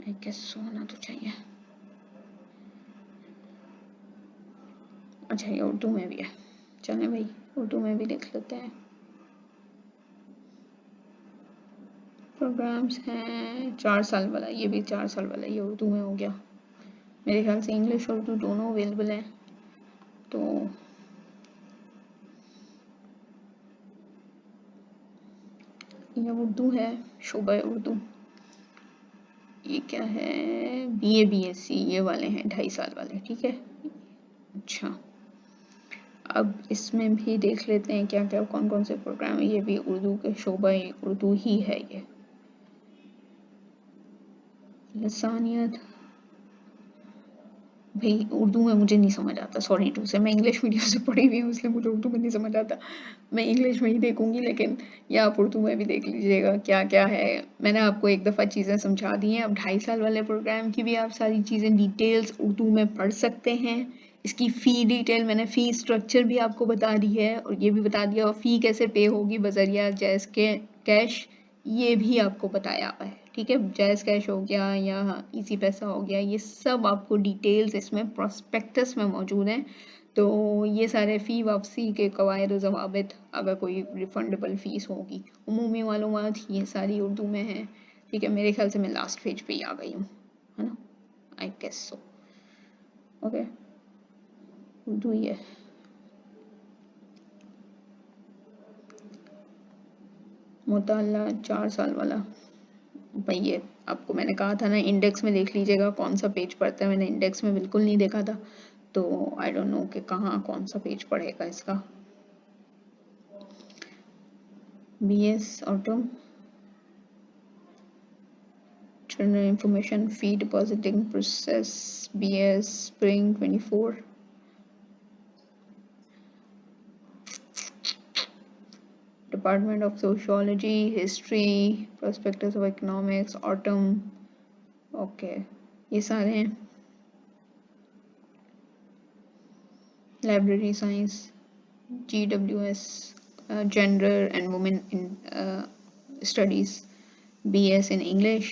आई गेस होना तो चाहिए। अच्छा, ये उर्दू में भी है, चलें भाई उर्दू में भी देख लेते हैं। प्रोग्राम्स हैं 4 साल वाला, ये भी 4 साल वाला, ये उर्दू में हो गया। मेरे ख्याल से इंग्लिश उर्दू दोनों अवेलेबल हैं। तो ये उर्दू है, शोबा उर्दू। ये क्या है, BA BSc, ये वाले हैं 2.5 साल वाले, ठीक है। अच्छा, अब इसमें भी देख लेते हैं क्या क्या कौन कौन से प्रोग्राम है। ये भी उर्दू के शोबा उर्दू ही है। ये लसानियत भाई उर्दू में मुझे नहीं समझ आता, सॉरी टू से। मैं इंग्लिश मीडियम से पढ़ी हुई हूँ, इसलिए मुझे उर्दू में नहीं समझ आता। मैं इंग्लिश में ही देखूंगी, लेकिन या आप उर्दू में भी देख लीजिएगा क्या क्या है। मैंने आपको एक दफ़ा चीज़ें समझा दी हैं। अब 2.5 साल वाले प्रोग्राम की भी आप सारी चीज़ें डिटेल्स उर्दू में पढ़ सकते हैं। इसकी फ़ी डिटेल मैंने फ़ी स्ट्रक्चर भी आपको बता दी है, और ये भी बता दिया फ़ी कैसे पे होगी बजरिया जैज़ के कैश, ये भी आपको बताया हुआ है, ठीक है। जायज़ कैश हो गया या इजी पैसा हो गया, ये सब आपको डिटेल्स इसमें प्रोस्पेक्टस में मौजूद हैं। तो ये सारे फ़ी वापसी के कवायद और ज़वाबित, अगर कोई रिफंडेबल फ़ीस होगी, उमूमी मालूमात, ये सारी उर्दू में है, ठीक है। मेरे ख्याल से मैं लास्ट पेज पे ही आ गई हूँ, है ना, I guess so. Okay, Urdu ही है। मुताल्ला 4 साल वाला भाई, ये आपको मैंने कहा था ना, इंडेक्स में देख लीजिएगा कौन सा पेज पढ़ता है। मैंने इंडेक्स में बिल्कुल नहीं देखा था, तो आई डोंट नो कि कहाँ कौन सा पेज पढ़ेगा इसका। BS auto general information fee depositing process, BS spring 24, department of sociology, history, prospectus of economics, autumn, okay, ये सारे हैं। Library science, GWS gender and women in studies, BS in English,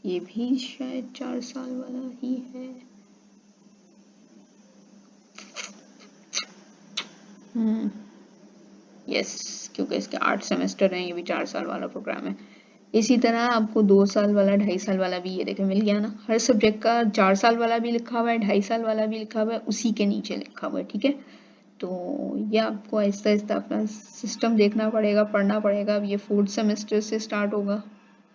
ये भी शायद 4 साल वाला ही है। यस, क्योंकि इसके 8 सेमेस्टर हैं, ये भी 4 साल वाला प्रोग्राम है। इसी तरह आपको 2 साल वाला 2.5 साल वाला भी, ये देखें मिल गया ना, हर सब्जेक्ट का 4 साल वाला भी लिखा हुआ है, 2.5 साल वाला भी लिखा हुआ है, उसी के नीचे लिखा हुआ है, ठीक है। तो ये आपको आहिस्ता आहिस्ता अपना सिस्टम देखना पड़ेगा, पढ़ना पड़ेगा। अब ये 4th सेमेस्टर से स्टार्ट होगा।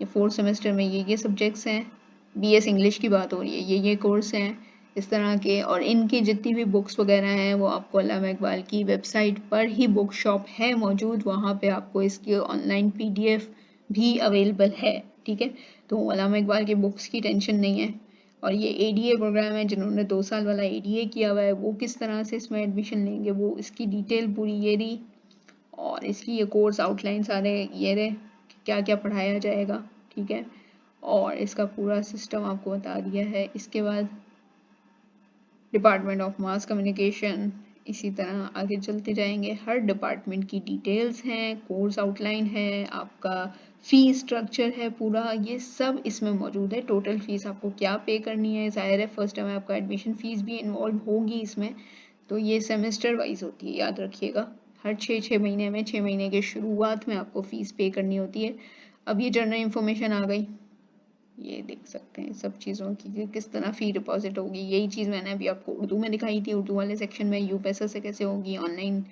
ये 4th सेमेस्टर में ये सब्जेक्ट्स हैं। BS इंग्लिश की बात हो रही है, ये कोर्स हैं इस तरह के। और इनकी जितनी भी बुक्स वगैरह हैं वो आपको अल्लामा इकबाल की वेबसाइट पर ही बुक शॉप है मौजूद, वहाँ पे आपको इसकी ऑनलाइन PDF भी अवेलेबल है, ठीक है। तो अल्लामा इकबाल की बुक्स की टेंशन नहीं है। और ये ADA प्रोग्राम है, जिन्होंने 2 साल वाला ADA किया हुआ है वो किस तरह से इसमें एडमिशन लेंगे, वो इसकी डिटेल पूरी ये रही। और इसकी ये कोर्स आउटलाइन सारे ये रहे, क्या क्या पढ़ाया जाएगा, ठीक है। और इसका पूरा सिस्टम आपको बता दिया है। इसके बाद डिपार्टमेंट ऑफ मास कम्युनिकेशन, इसी तरह आगे चलते जाएंगे। हर डिपार्टमेंट की डिटेल्स हैं, कोर्स आउटलाइन है, आपका फीस स्ट्रक्चर है पूरा, ये सब इसमें मौजूद है। टोटल फीस आपको क्या पे करनी है, ज़ाहिर है फर्स्ट टाइम आपका एडमिशन फ़ीस भी इन्वॉल्व होगी इसमें, तो ये सेमेस्टर वाइज होती है, याद रखिएगा। हर 6 महीने में 6 महीने के शुरुआत में आपको फ़ीस पे करनी होती है। अब ये जनरल इन्फॉर्मेशन आ गई, ये देख सकते हैं सब चीज़ों की कि किस तरह फ़ी डिपॉजिट होगी। यही चीज़ मैंने अभी आपको उर्दू में दिखाई थी, उर्दू वाले सेक्शन में। यू पैसा से कैसे होगी, ऑनलाइन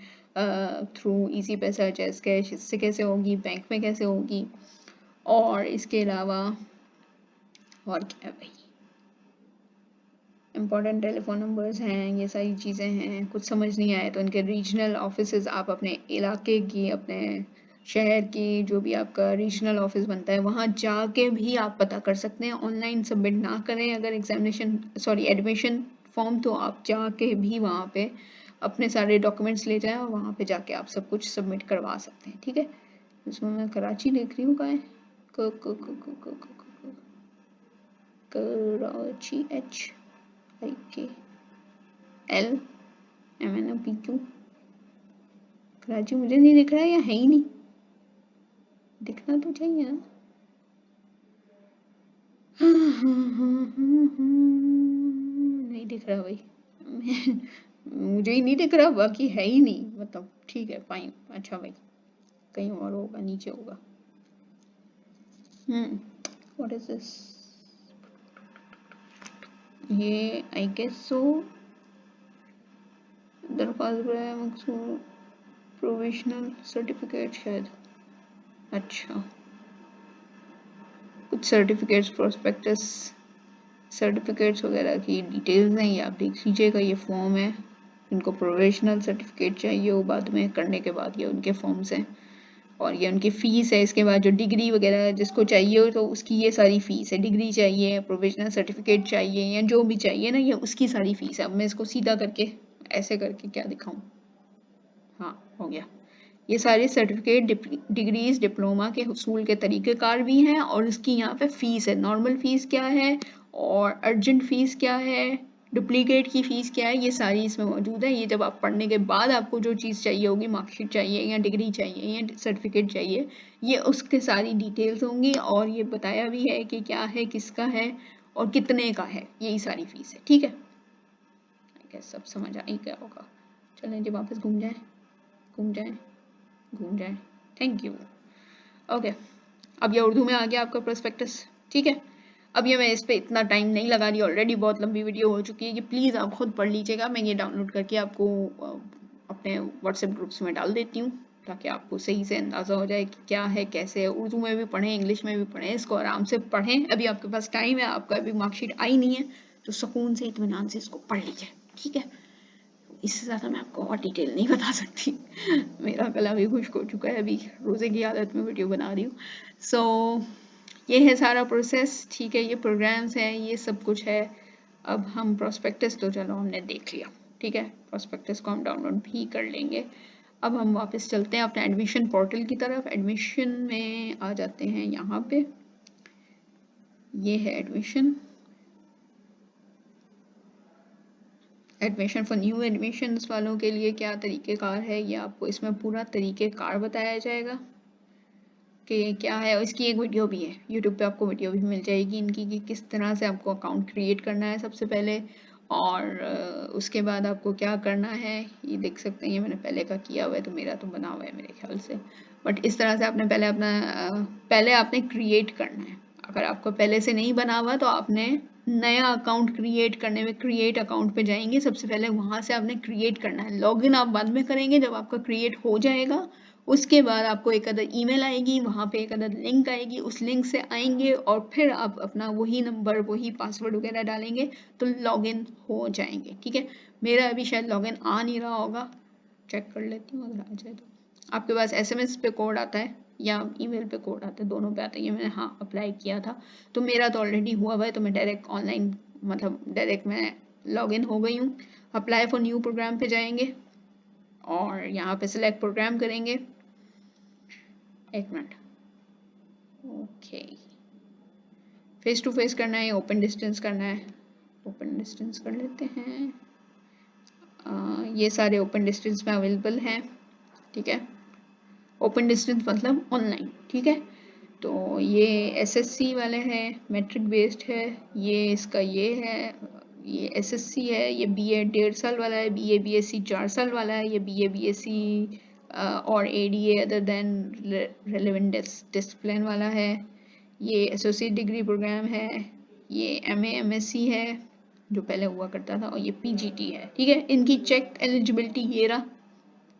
थ्रू इजी पैसा, जैस कैश, इससे कैसे होगी, बैंक में कैसे होगी, और इसके अलावा और क्या है भाई, इम्पॉर्टेंट टेलीफोन नंबर्स हैं, ये सारी चीज़ें हैं। कुछ समझ नहीं आए तो इनके रीजनल ऑफिसेज, आप अपने इलाके की, अपने शहर की, जो भी आपका रीजनल ऑफिस बनता है वहाँ जाके भी आप पता कर सकते हैं। ऑनलाइन सबमिट ना करें अगर एडमिशन फॉर्म, तो आप जाके भी वहाँ पे अपने सारे डॉक्यूमेंट्स ले जाएं और वहाँ पे जाके आप सब कुछ सबमिट करवा सकते हैं, ठीक है। इसमें मैं कराची देख रही हूँ, कहाँ है, कराची, HIKLMNOPQ, कराची मुझे नहीं दिख रहा है या है ही नहीं, दिखना तो चाहिए ना। नहीं दिख रहा भाई, मुझे ही नहीं दिख रहा, बाकी है ही नहीं, मतलब ठीक है फाइन, अच्छा भाई कहीं और होगा, नीचे होगा। व्हाट इज दिस, ये आई गेस सो दरख्वास्त मकसूद प्रोविजनल सर्टिफिकेट शायद, अच्छा कुछ सर्टिफिकेट्स, प्रोस्पेक्टस सर्टिफिकेट्स वगैरह की डिटेल्स हैं, ये आप देख लीजिएगा। ये फॉर्म है, इनको प्रोविजनल सर्टिफिकेट चाहिए, वो बाद में करने के बाद ये उनके फॉर्म्स हैं, और ये उनकी फ़ीस है। इसके बाद जो डिग्री वगैरह जिसको चाहिए हो तो उसकी ये सारी फ़ीस है, डिग्री चाहिए, प्रोविजनल सर्टिफिकेट चाहिए, या जो भी चाहिए ना, ये उसकी सारी फ़ीस है। अब मैं इसको सीधा करके ऐसे करके क्या दिखाऊं, हाँ हो गया। ये सारे सर्टिफिकेट, डिग्रीज, डिप्लोमा के हुसूल के तरीक़ेकार भी हैं, और इसकी यहाँ पे फ़ीस है। नॉर्मल फ़ीस क्या है और अर्जेंट फ़ीस क्या है, डुप्लीकेट की फ़ीस क्या है, ये सारी इसमें मौजूद है। ये जब आप पढ़ने के बाद आपको जो चीज़ चाहिए होगी, मार्कशीट चाहिए या डिग्री चाहिए या सर्टिफिकेट चाहिए, ये उसके सारी डिटेल्स होंगी, और ये बताया भी है कि क्या है, किसका है और कितने का है, यही सारी फ़ीस है, ठीक है। सब समझ आ ही गया होगा। चलें जी वापस घूम जाएं, घूम जाएं, घूम जाएं, थैंक यू। ओके, अब ये उर्दू में आ गया आपका प्रोस्पेक्टस, ठीक है। अब ये मैं इस पर इतना टाइम नहीं लगा रही, ऑलरेडी बहुत लंबी वीडियो हो चुकी है। ये प्लीज़ आप खुद पढ़ लीजिएगा, मैं ये डाउनलोड करके आपको अपने व्हाट्सएप ग्रुप्स में डाल देती हूँ, ताकि आपको सही से अंदाज़ा हो जाए कि क्या है, कैसे है। उर्दू में भी पढ़ें, इंग्लिश में भी पढ़ें, इसको आराम से पढ़ें। अभी आपके पास टाइम है, आपका अभी मार्कशीट आई नहीं है, तो सुकून से, इत्मीनान से इसको पढ़ लीजिए, ठीक है। इससे ज़्यादा मैं आपको और डिटेल नहीं बता सकती। मेरा गला भी खुश्क हो चुका है, अभी रोज़े की आदत में वीडियो बना रही हूँ। सो ये है सारा प्रोसेस, ठीक है। ये प्रोग्राम्स हैं, ये सब कुछ है। अब हम प्रोस्पेक्टस तो चलो हमने देख लिया, ठीक है। प्रोस्पेक्टस को हम डाउनलोड भी कर लेंगे। अब हम वापस चलते हैं अपने एडमिशन पोर्टल की तरफ। एडमिशन में आ जाते हैं, यहाँ पे ये है admission, admission for new admissions वालों के लिए क्या तरीक़ेकार है, ये आपको इसमें पूरा तरीक़ेकार बताया जाएगा कि क्या है। और इसकी एक वीडियो भी है, यूट्यूब पे आपको वीडियो भी मिल जाएगी इनकी, कि किस तरह से आपको अकाउंट क्रिएट करना है सबसे पहले, और उसके बाद आपको क्या करना है। ये देख सकते हैं, ये मैंने पहले का किया हुआ है, तो मेरा तो बना हुआ है मेरे ख्याल से। बट इस तरह से आपने पहले आपने क्रिएट करना है। अगर आपको पहले से नहीं बना हुआ तो आपने नया अकाउंट क्रिएट करने में क्रिएट अकाउंट पे जाएंगे, सबसे पहले वहाँ से आपने क्रिएट करना है। लॉगिन आप बाद में करेंगे जब आपका क्रिएट हो जाएगा। उसके बाद आपको एक अदर ईमेल आएगी, वहाँ पे एक अदर लिंक आएगी, उस लिंक से आएंगे और फिर आप अपना वही नंबर, वही पासवर्ड वगैरह डालेंगे तो लॉगिन हो जाएंगे, ठीक है। मेरा अभी शायद लॉगिन आ नहीं रहा होगा, चेक कर लेती हूँ, अगर आ जाए तो। आपके पास SMS पे कोड आता है या ईमेल पे कोड आता है, दोनों पे आता है। ये मैंने हाँ अप्लाई किया था, तो मेरा तो ऑलरेडी हुआ हुआ है, तो मैं डायरेक्ट ऑनलाइन, मतलब डायरेक्ट मैं लॉगिन हो गई हूँ। अप्लाई फॉर न्यू प्रोग्राम पे जाएंगे और यहाँ पे सिलेक्ट प्रोग्राम करेंगे। एक minute, okay, face to face करना है, ओपन डिस्टेंस करना है। ओपन डिस्टेंस कर लेते हैं, ये सारे ओपन डिस्टेंस में अवेलेबल हैं, ठीक है। ओपन डिस्टेंस मतलब ऑनलाइन, ठीक है। तो ये एसएससी वाले हैं, मैट्रिक बेस्ड है, ये इसका ये है, ये एसएससी है, ये बीए 1.5 साल वाला है, बीए बीएससी 4 साल वाला है, ये बीए बीएससी और ADA other than relevant discipline वाला है, ये एसोसिएट डिग्री प्रोग्राम है, ये एमए एमएससी है जो पहले हुआ करता था, और ये पीजीटी है, ठीक है। इनकी चेक एलिजिबिलिटी ये रहा,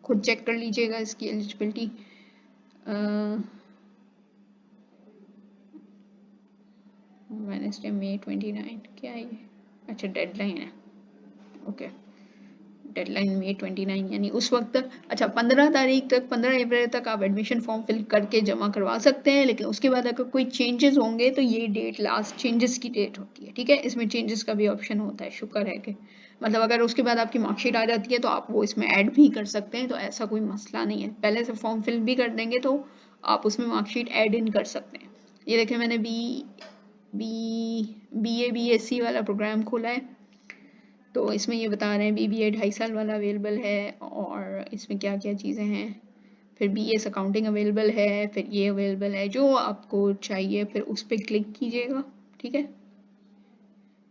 खुद चेक कर लीजिएगा इसकी एलिजिबिलिटी। वेडनेसडे मई 29 क्या है ये, अच्छा डेडलाइन है, ओके। डेडलाइन मई 29 यानी उस वक्त तक, अच्छा 15 तारीख तक, 15 अप्रैल तक आप एडमिशन फॉर्म फिल करके जमा करवा सकते हैं। लेकिन उसके बाद अगर कोई चेंजेस होंगे तो ये डेट लास्ट चेंजेस की डेट होती है, ठीक है। इसमें चेंजेस का भी ऑप्शन होता है, शुक्र है कि मतलब अगर उसके बाद आपकी मार्कशीट आ जाती है तो आप वो इसमें ऐड भी कर सकते हैं, तो ऐसा कोई मसला नहीं है। पहले से फॉर्म फिल भी कर देंगे तो आप उसमें मार्कशीट ऐड इन कर सकते हैं। ये देखें मैंने बीए बीएससी वाला प्रोग्राम खोला है, तो इसमें ये बता रहे हैं बीबीए 2.5 साल वाला अवेलेबल है, और इसमें क्या क्या चीज़ें हैं, फिर बीएस अकाउंटिंग अवेलेबल है, फिर ये अवेलेबल है, जो आपको चाहिए फिर उस पर क्लिक कीजिएगा, ठीक है।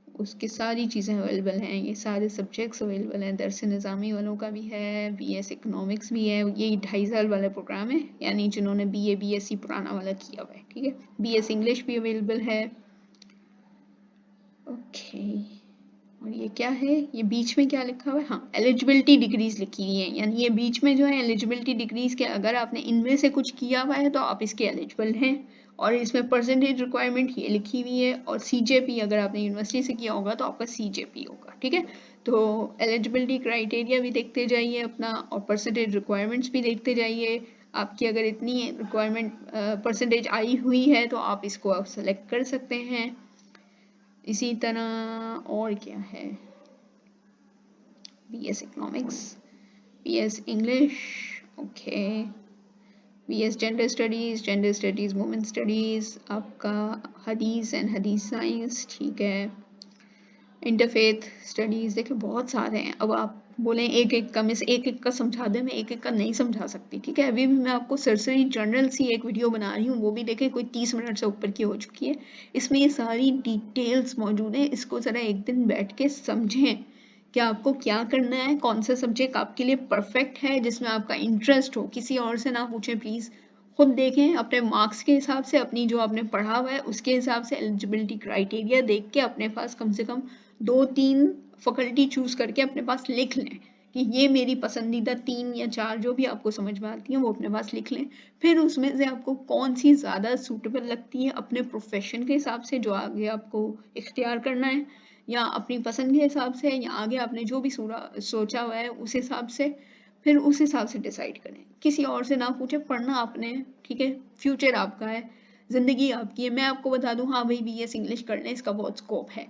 उसकी सारी चीज़ें अवेलेबल हैं, ये सारे सब्जेक्ट्स अवेलेबल हैं। दरस निज़ामी वालों का भी है, बीएस इकोनॉमिक्स भी है, ये 2.5 साल वाला प्रोग्राम है, यानी जिन्होंने बीए बीएससी पुराना वाला किया हुआ है, ठीक है। बीएस इंग्लिश भी अवेलेबल है, ओके। और ये क्या है, ये बीच में क्या लिखा हुआ है, हाँ एलिजिबिलिटी डिग्रीज लिखी हुई है, यानी ये बीच में जो है एलिजिबिलिटी डिग्रीज के अगर आपने इनमें से कुछ किया हुआ है तो आप इसके एलिजिबल हैं। और इसमें परसेंटेज रिक्वायरमेंट ये लिखी हुई है, और सीजेपी अगर आपने यूनिवर्सिटी से किया होगा तो आपका सीजेपी होगा, ठीक है। तो एलिजिबिलिटी क्राइटेरिया भी देखते जाइए अपना, और परसेंटेज रिक्वायरमेंट्स भी देखते जाइए। आपकी अगर इतनी रिक्वायरमेंट परसेंटेज आई हुई है तो आप इसको आप सेलेक्ट कर सकते हैं। इसी तरह और क्या है, BS economics, BS English, okay, BS gender studies women studies, आपका हदीस एंड हदीस साइंस, ठीक है। इंटरफेथ स्टडीज, देखिए बहुत सारे हैं। अब आप बोलें एक एक का, मिस एक एक का समझा दें, मैं एक एक का नहीं समझा सकती, ठीक है। अभी भी मैं आपको सरसरी जनरल सी एक वीडियो बना रही हूँ, वो भी देखें कोई 30 मिनट से ऊपर की हो चुकी है। इसमें ये सारी डिटेल्स मौजूद है, इसको ज़रा एक दिन बैठ के समझें कि आपको क्या करना है, कौन सा सब्जेक्ट आपके लिए परफेक्ट है, जिसमें आपका इंटरेस्ट हो। किसी और से ना पूछें प्लीज़, खुद देखें अपने मार्क्स के हिसाब से, अपनी जो आपने पढ़ा हुआ है उसके हिसाब से एलिजिबिलिटी क्राइटेरिया देख के अपने पास कम से कम 2-3 फैकल्टी चूज करके अपने पास लिख लें कि ये मेरी पसंदीदा 3 या 4 जो भी आपको समझ में आती हैं वो अपने पास लिख लें। फिर उसमें से आपको कौन सी ज़्यादा सूटेबल लगती है अपने प्रोफेशन के हिसाब से जो आगे आपको इख्तियार करना है, या अपनी पसंद के हिसाब से, या आगे आपने जो भी सोचा हुआ है उस हिसाब से, फिर उस हिसाब से डिसाइड करें। किसी और से ना पूछे, पढ़ना आपने, ठीक है। फ्यूचर आपका है, ज़िंदगी आपकी है। मैं आपको बता दूं, हाँ भाई बीएस इंग्लिश कर लें, इसका बहुत स्कोप है।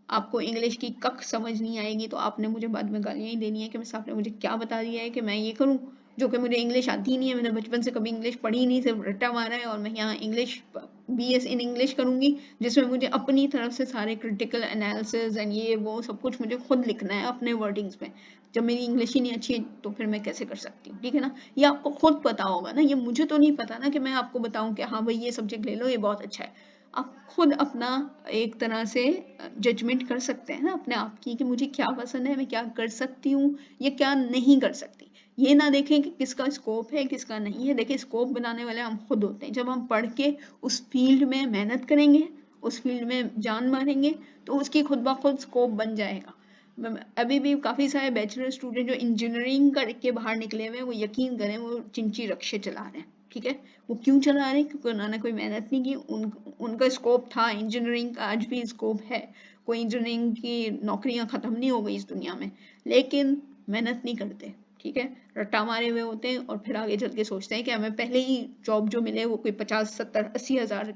आपको इंग्लिश की कख समझ नहीं आएगी तो आपने मुझे बाद में गालियाँ ही देनी है कि मिस आपने मुझे क्या बता दिया है कि मैं ये करूँ, जो कि मुझे इंग्लिश आती ही नहीं है। मैंने बचपन से कभी इंग्लिश पढ़ी नहीं, सिर्फ रट्टा मारा है, और मैं यहाँ इंग्लिश बीएस इन इंग्लिश करूँगी जिसमें मुझे अपनी तरफ से सारे क्रिटिकल एनालिसिस एंड ये वो सब कुछ मुझे खुद लिखना है अपने वर्डिंग्स में। जब मेरी इंग्लिश ही नहीं अच्छी है तो फिर मैं कैसे कर सकती हूँ, ठीक है ना। ये आपको खुद पता होगा ना, ये मुझे तो नहीं पता ना कि मैं आपको बताऊँ कि हाँ भाई ये सब्जेक्ट ले लो, ये बहुत अच्छा है। आप खुद अपना एक तरह से जजमेंट कर सकते हैं ना अपने आप की कि मुझे क्या पसंद है, मैं क्या कर सकती हूँ या क्या नहीं कर सकती। ये ना देखें कि किसका स्कोप है किसका नहीं है। देखिए स्कोप बनाने वाले हम खुद होते हैं। जब हम पढ़ के उस फील्ड में मेहनत करेंगे, उस फील्ड में जान मारेंगे, तो उसकी खुद ब खुद स्कोप बन जाएगा। अभी भी काफ़ी सारे बैचलर स्टूडेंट जो इंजीनियरिंग करके बाहर निकले हुए हैं, वो यकीन करें वो चिंची रक्षे चला रहे हैं, ठीक है। वो क्यों चला रहे हैं? क्योंकि उन्होंने कोई मेहनत नहीं की। उनका स्कोप था इंजीनियरिंग का, आज भी स्कोप है। कोई इंजीनियरिंग की नौकरियां ख़त्म नहीं हो गई इस दुनिया में, लेकिन मेहनत नहीं करते, ठीक है। रट्टा मारे हुए होते हैं और फिर आगे चल के सोचते हैं कि हमें पहले ही जॉब जो मिले वो कोई 50-70-80 हज़ार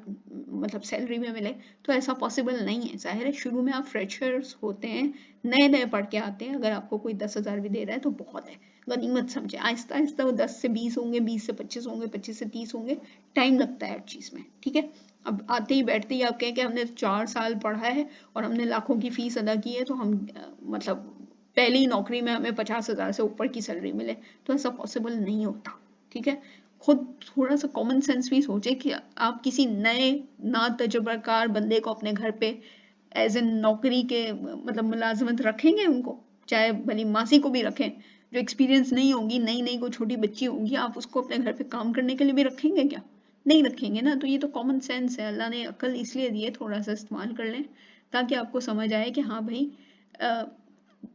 मतलब सैलरी में मिले, तो ऐसा पॉसिबल नहीं है। जाहिर है शुरू में आप फ्रेशर्स होते हैं, नए नए पढ़ के आते हैं। अगर आपको कोई 10,000 भी दे रहा है तो बहुत है, गनीमत समझे। आहिस्ता आहिस्ता वो 10 से 20 होंगे, 20 से 25 होंगे, 25 से 30 होंगे। टाइम लगता है हर चीज़ में, ठीक है। अब आते ही बैठते ही आप कहें कि हमने 4 साल पढ़ा है और हमने लाखों की फीस अदा की है तो हम मतलब पहली नौकरी में हमें 50,000 से ऊपर की सैलरी मिले, तो ऐसा पॉसिबल नहीं होता। ठीक है, खुद थोड़ा सा कॉमन सेंस भी सोचे कि आप किसी नए ना तजुर्बाकार बंदे को अपने घर पे एज एन नौकरी के मतलब मुलाजमत रखेंगे, उनको चाहे भली मासी को भी रखें जो एक्सपीरियंस नहीं होगी, नई नई कोई छोटी बच्ची होगी, आप उसको अपने घर पे काम करने के लिए भी रखेंगे क्या? नहीं रखेंगे ना। तो ये तो कॉमन सेंस है, अल्लाह ने अकल इसलिए दी है, थोड़ा सा इस्तेमाल कर लें ताकि आपको समझ आए कि हाँ भाई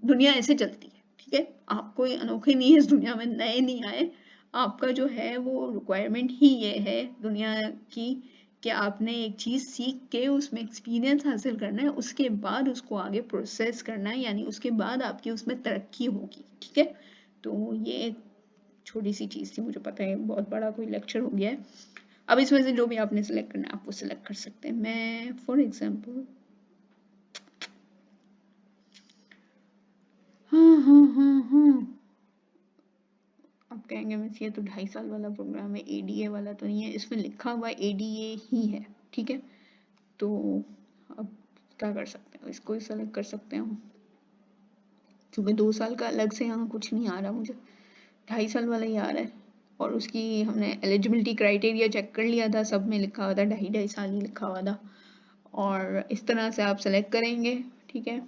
दुनिया ऐसे चलती है। ठीक है, आप कोई अनोखे नहीं है इस दुनिया में, नए नहीं आए। आपका जो है वो रिक्वायरमेंट ही ये है दुनिया की कि आपने एक चीज़ सीख के उसमें एक्सपीरियंस हासिल करना है, उसके बाद उसको आगे प्रोसेस करना है, यानी उसके बाद आपकी उसमें तरक्की होगी। ठीक है, तो ये छोटी सी चीज़ थी, मुझे पता है बहुत बड़ा कोई लेक्चर हो गया है। अब इसमें से जो भी आपने सेलेक्ट करना है आप वो सेलेक्ट कर सकते हैं। मैं फॉर एग्जाम्पल हाँ आप कहेंगे मिस ये तो 2.5 साल वाला प्रोग्राम है, एडीए वाला तो नहीं है। इसमें लिखा हुआ एडीए ही है। ठीक है, तो अब क्या कर सकते हो, इसको ही सेलेक्ट कर सकते हो क्योंकि 2 साल का अलग से यहाँ कुछ नहीं आ रहा, मुझे 2.5 साल वाला ही आ रहा है। और उसकी हमने एलिजिबिलिटी क्राइटेरिया चेक कर लिया था, सब में लिखा हुआ था 2.5 साल ही लिखा हुआ था। और इस तरह से आप सेलेक्ट करेंगे। ठीक है,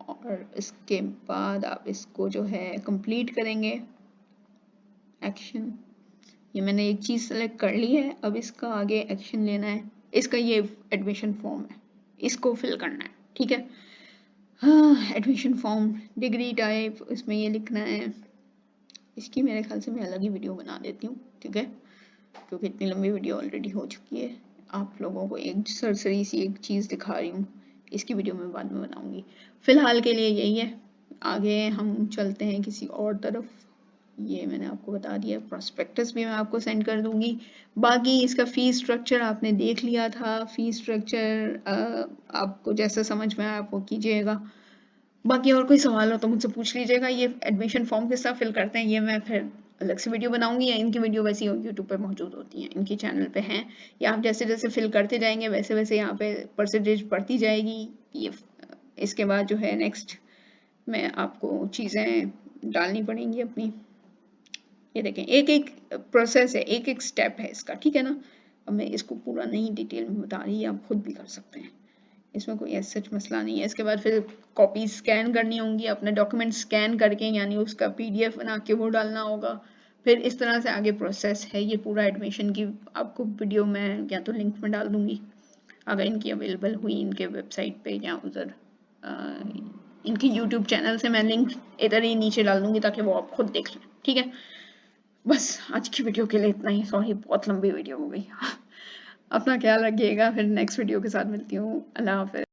और इसके बाद आप इसको जो है कंप्लीट करेंगे। एक्शन, ये मैंने एक चीज़ सेलेक्ट कर ली है, अब इसका आगे एक्शन लेना है। इसका ये एडमिशन फॉर्म है, इसको फिल करना है। ठीक है, हाँ एडमिशन फॉर्म, डिग्री टाइप, इसमें ये लिखना है। इसकी मेरे ख्याल से मैं अलग ही वीडियो बना देती हूँ। ठीक है, क्योंकि इतनी लंबी वीडियो ऑलरेडी हो चुकी है, आप लोगों को एक सरसरी सी एक चीज़ दिखा रही हूँ, इसकी वीडियो मैं बाद में बनाऊंगी। फिलहाल के लिए यही है, आगे हम चलते हैं किसी और तरफ। ये मैंने आपको बता दिया, प्रोस्पेक्टस भी मैं आपको सेंड कर दूंगी। बाकी इसका फीस स्ट्रक्चर आपने देख लिया था, फीस स्ट्रक्चर आपको जैसा समझ में आया आप वो कीजिएगा। बाकी और कोई सवाल हो तो मुझसे पूछ लीजिएगा। ये एडमिशन फॉर्म किस तरह फिल करते हैं ये मैं फिर अलग से वीडियो बनाऊंगी, या इनकी वीडियो वैसे ही यूट्यूब पे मौजूद होती हैं, इनकी चैनल पे हैं, या आप जैसे जैसे फिल करते जाएंगे वैसे वैसे यहाँ पे परसेंटेज बढ़ती जाएगी। ये इसके बाद जो है नेक्स्ट में आपको चीज़ें डालनी पड़ेंगी अपनी। ये देखें एक एक प्रोसेस है, एक एक स्टेप है इसका। ठीक है ना, अब मैं इसको पूरा नहीं डिटेल में बता रही, आप खुद भी कर सकते हैं, इसमें कोई ऐसा सच मसला नहीं है। इसके बाद फिर कॉपी स्कैन करनी होंगी, अपने डॉक्यूमेंट स्कैन करके यानी उसका पीडीएफ बना के वो डालना होगा। फिर इस तरह से आगे प्रोसेस है। ये पूरा एडमिशन की आपको वीडियो मैं या तो लिंक में डाल दूंगी, अगर इनकी अवेलेबल हुई इनके वेबसाइट पे या उधर इनके यूट्यूब चैनल से मैं लिंक इधर ही नीचे डाल दूंगी ताकि वो आप खुद देख लें। ठीक है, बस आज की वीडियो के लिए इतना ही। सॉरी बहुत लंबी वीडियो हो गई। अपना ख्याल रखिएगा, फिर नेक्स्ट वीडियो के साथ मिलती हूँ। अल्लाह हाफ़िज़।